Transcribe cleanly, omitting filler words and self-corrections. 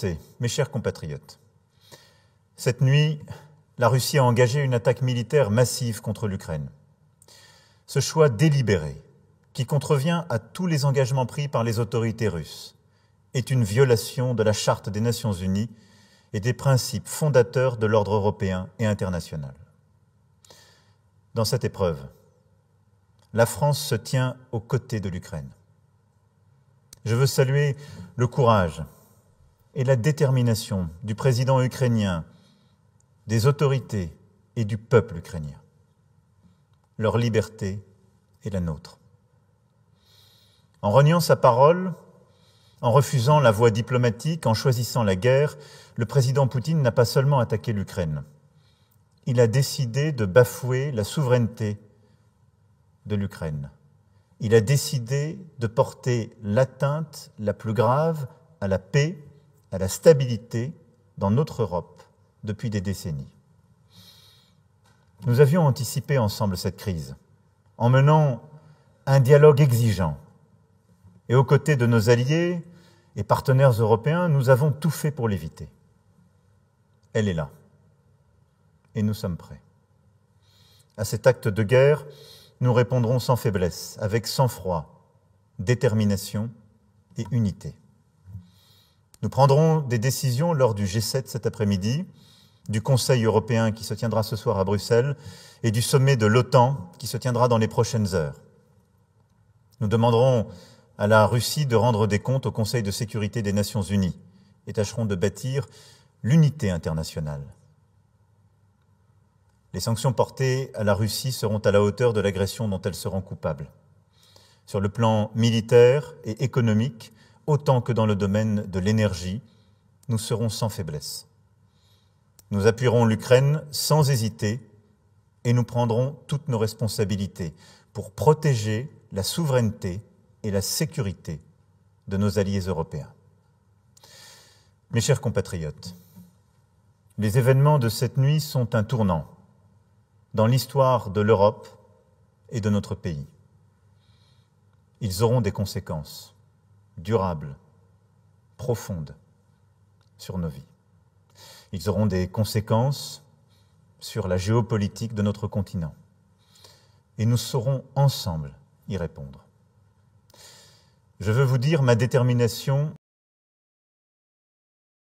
Français, mes chers compatriotes, cette nuit, la Russie a engagé une attaque militaire massive contre l'Ukraine. Ce choix délibéré, qui contrevient à tous les engagements pris par les autorités russes, est une violation de la Charte des Nations Unies et des principes fondateurs de l'ordre européen et international. Dans cette épreuve, la France se tient aux côtés de l'Ukraine. Je veux saluer le courage et la détermination du président ukrainien, des autorités et du peuple ukrainien. Leur liberté est la nôtre. En reniant sa parole, en refusant la voie diplomatique, en choisissant la guerre, le président Poutine n'a pas seulement attaqué l'Ukraine. Il a décidé de bafouer la souveraineté de l'Ukraine. Il a décidé de porter l'atteinte la plus grave à la paix, à la stabilité dans notre Europe depuis des décennies. Nous avions anticipé ensemble cette crise en menant un dialogue exigeant. Et aux côtés de nos alliés et partenaires européens, nous avons tout fait pour l'éviter. Elle est là. Et nous sommes prêts. À cet acte de guerre, nous répondrons sans faiblesse, avec sang-froid, détermination et unité. Nous prendrons des décisions lors du G7 cet après-midi, du Conseil européen qui se tiendra ce soir à Bruxelles et du sommet de l'OTAN qui se tiendra dans les prochaines heures. Nous demanderons à la Russie de rendre des comptes au Conseil de sécurité des Nations Unies et tâcherons de bâtir l'unité internationale. Les sanctions portées à la Russie seront à la hauteur de l'agression dont elle se rend coupable. Sur le plan militaire et économique, autant que dans le domaine de l'énergie, nous serons sans faiblesse. Nous appuierons l'Ukraine sans hésiter et nous prendrons toutes nos responsabilités pour protéger la souveraineté et la sécurité de nos alliés européens. Mes chers compatriotes, les événements de cette nuit sont un tournant dans l'histoire de l'Europe et de notre pays. Ils auront des conséquences durables, profondes sur nos vies. Ils auront des conséquences sur la géopolitique de notre continent. Et nous saurons ensemble y répondre. Je veux vous dire ma détermination